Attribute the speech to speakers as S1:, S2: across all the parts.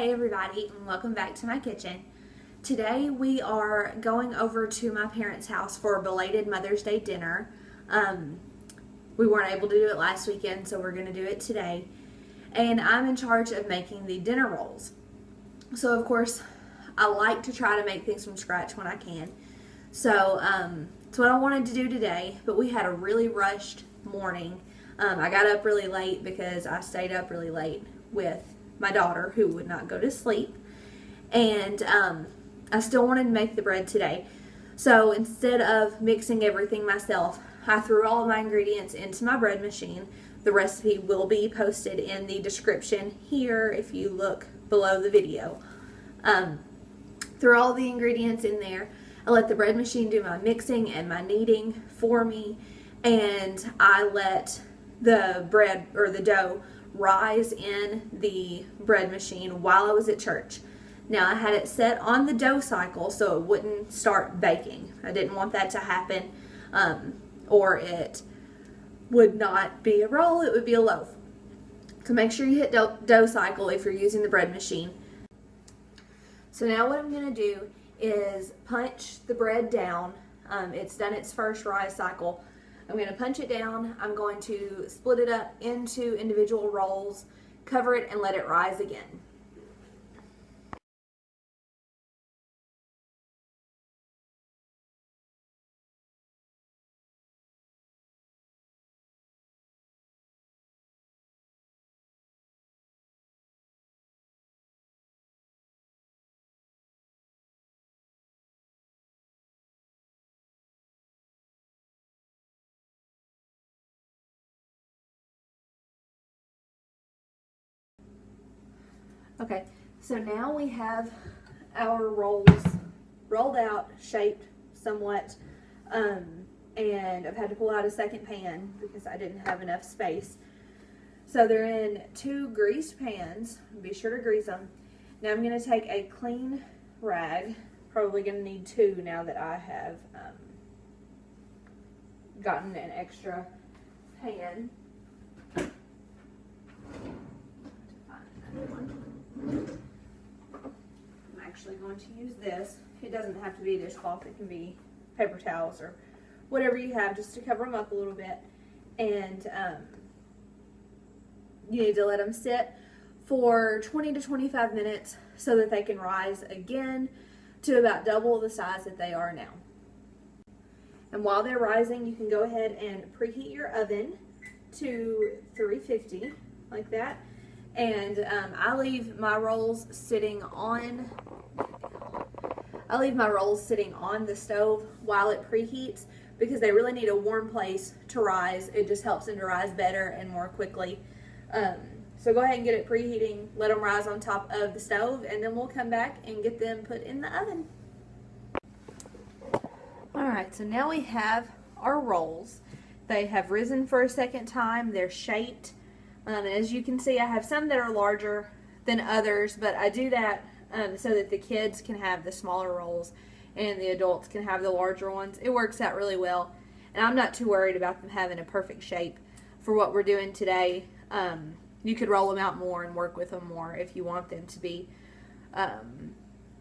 S1: Hey everybody, and welcome back to my kitchen. Today we are going over to my parents' house for a belated Mother's Day dinner. We weren't able to do it last weekend, so we're going to do it today. And I'm in charge of making the dinner rolls. So of course, I like to try to make things from scratch when I can. So that's what I wanted to do today, but we had a really rushed morning. I got up really late because I stayed up really late with my daughter who would not go to sleep, and I still wanted to make the bread today. So instead of mixing everything myself, I threw all of my ingredients into my bread machine. The recipe will be posted in the description here if you look below the video. Threw all the ingredients in there. I let the bread machine do my mixing and my kneading for me, and I let the bread or the dough rise in the bread machine while I was at church. Now I had it set on the dough cycle so it wouldn't start baking. I didn't want that to happen, or it would not be a roll, it would be a loaf. So make sure you hit dough cycle if you're using the bread machine. So now what I'm going to do is punch the bread down. It's done its first rise cycle. I'm going to punch it down. I'm going to split it up into individual rolls, cover it, and let it rise again. Okay, so now we have our rolls rolled out, shaped somewhat, and I've had to pull out a second pan because I didn't have enough space. So they're in two greased pans. Be sure to grease them. Now I'm going to take a clean rag, probably going to need two now that I have gotten an extra pan. I'm actually going to use this. It doesn't have to be a dishcloth. It can be paper towels or whatever you have just to cover them up a little bit. And you need to let them sit for 20 to 25 minutes so that they can rise again to about double the size that they are now. And while they're rising, you can go ahead and preheat your oven to 350 like that. And I leave my rolls sitting on the stove while it preheats because they really need a warm place to rise. It just helps them to rise better and more quickly. So go ahead and get it preheating, let them rise on top of the stove, and then we'll come back and get them put in the oven. Alright, so now we have our rolls. They have risen for a second time. They're shaped. As you can see, I have some that are larger than others, but I do that so that the kids can have the smaller rolls and the adults can have the larger ones. It works out really well, and I'm not too worried about them having a perfect shape for what we're doing today. You could roll them out more and work with them more if you want them to be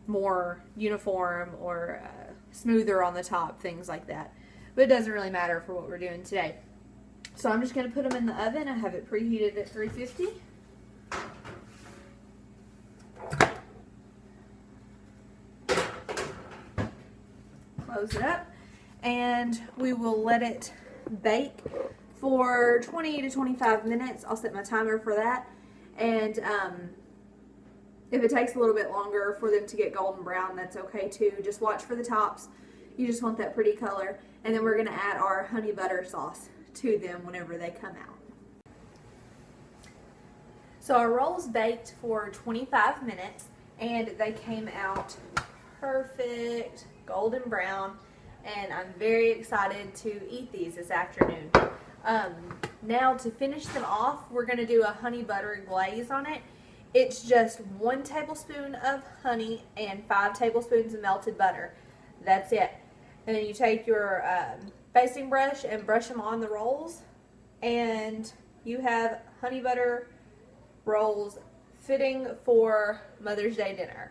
S1: more uniform or smoother on the top, things like that. But it doesn't really matter for what we're doing today. So I'm just going to put them in the oven. I have it preheated at 350. Close it up, and we will let it bake for 20 to 25 minutes. I'll set my timer for that. And if it takes a little bit longer for them to get golden brown, that's okay too. Just watch for the tops. You just want that pretty color. And then we're going to add our honey butter sauce to them whenever they come out. So our rolls baked for 25 minutes and they came out perfect golden brown, and I'm very excited to eat these this afternoon. Now to finish them off, we're going to do a honey butter glaze on it. It's just 1 tablespoon of honey and 5 tablespoons of melted butter. That's it. And then you take your basting brush and brush them on the rolls, and you have honey butter rolls fitting for Mother's Day dinner.